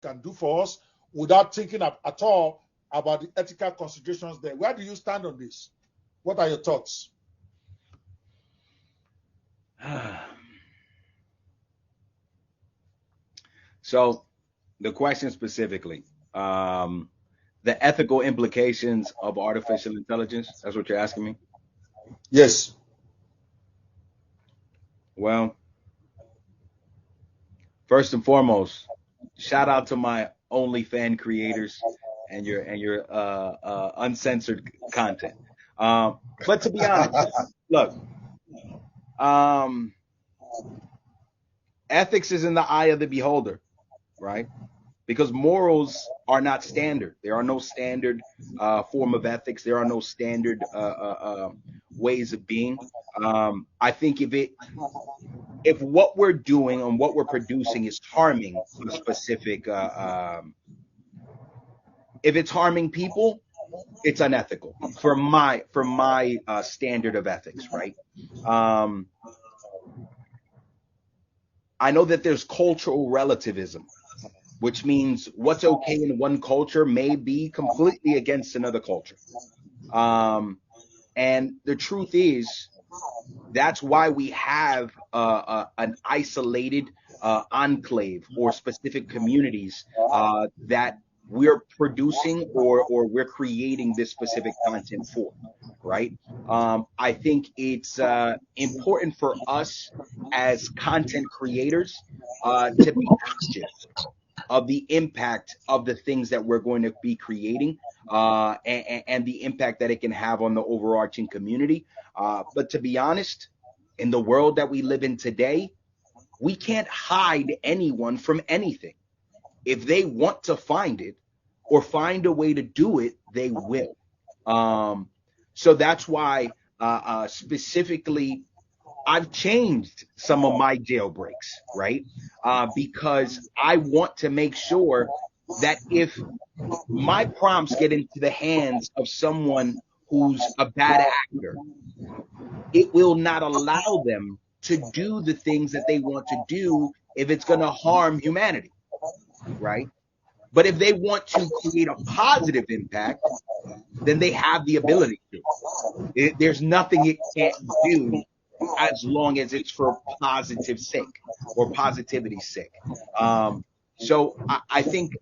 can do for us without thinking at all about the ethical considerations there. Where do you stand on this? What are your thoughts? So the question specifically, the ethical implications of artificial intelligence, that's what you're asking me? Yes. Well, first and foremost, shout out to my OnlyFans creators and your uncensored content. But to be honest, look, ethics is in the eye of the beholder, right? Because morals are not standard. There are no standard form of ethics. There are no standard ways of being. I think if what we're doing and what we're producing is harming a specific, if it's harming people, it's unethical for my standard of ethics, right? I know that there's cultural relativism, which means what's okay in one culture may be completely against another culture. And the truth is, that's why we have an isolated enclave or specific communities that we're producing or we're creating this specific content for, right? I think it's important for us as content creators to be conscious of the impact of the things that we're going to be creating and the impact that it can have on the overarching community. But to be honest, in the world that we live in today, we can't hide anyone from anything. If they want to find it or find a way to do it, they will. So that's why specifically I've changed some of my jailbreaks, right? Because I want to make sure that if my prompts get into the hands of someone who's a bad actor, it will not allow them to do the things that they want to do if it's going to harm humanity, right? But if they want to create a positive impact, then they have the ability to. There's nothing it can't do as long as it's for positive sake or positivity's sake. So I think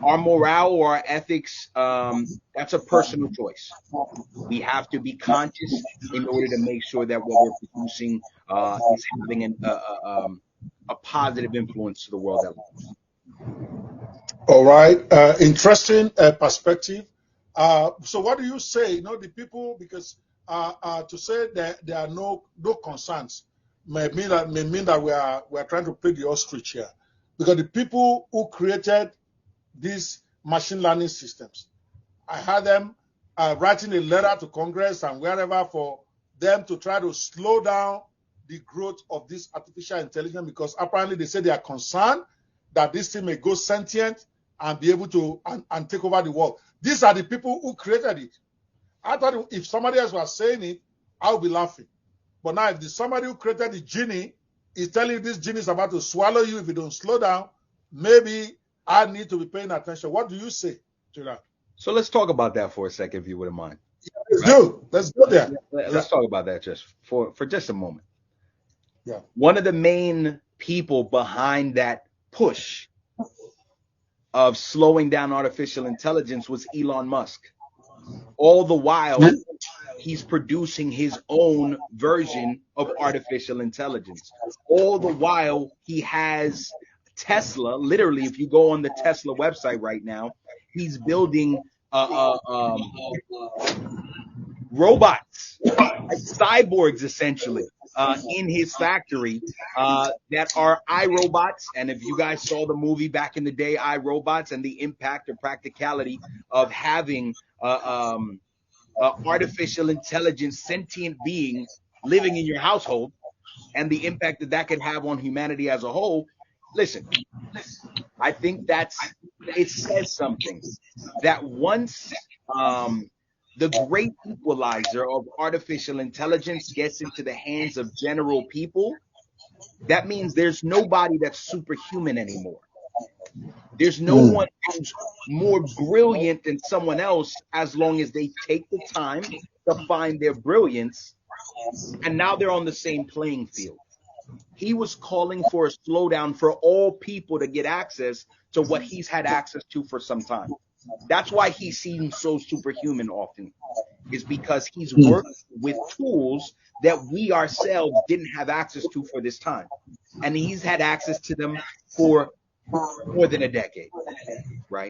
our morale or our ethics, that's a personal choice. We have to be conscious in order to make sure that what we're producing is having a positive influence to the world that we live. All right. Interesting perspective. So what do you say? The people, because to say that there are no concerns may mean that we are trying to play the ostrich here, because the people who created these machine learning systems, I had them writing a letter to Congress and wherever for them to try to slow down the growth of this artificial intelligence, because apparently they say they are concerned that this thing may go sentient and be able to and take over the world. These are the people who created it. I thought if somebody else was saying it, I would be laughing. But now if somebody who created the genie is telling you this genie is about to swallow you if you don't slow down, maybe I need to be paying attention. What do you say to that? So let's talk about that for a second, if you wouldn't mind. Let's go there. Let's talk about that just for just a moment. Yeah. One of the main people behind that push of slowing down artificial intelligence was Elon Musk. All the while, he's producing his own version of artificial intelligence. All the while, he has Tesla. Literally, if you go on the Tesla website right now, he's building robots, cyborgs essentially, in his factory that are iRobots. And if you guys saw the movie back in the day, iRobots, and the impact or practicality of having artificial intelligence, sentient being living in your household, and the impact that that can have on humanity as a whole. Listen, I think it says something that once the great equalizer of artificial intelligence gets into the hands of general people, that means there's nobody that's superhuman anymore. There's no one who's more brilliant than someone else as long as they take the time to find their brilliance, and now they're on the same playing field. He was calling for a slowdown for all people to get access to what he's had access to for some time. That's why he seems so superhuman often, is because he's worked with tools that we ourselves didn't have access to for this time. And he's had access to them for more than a decade, right?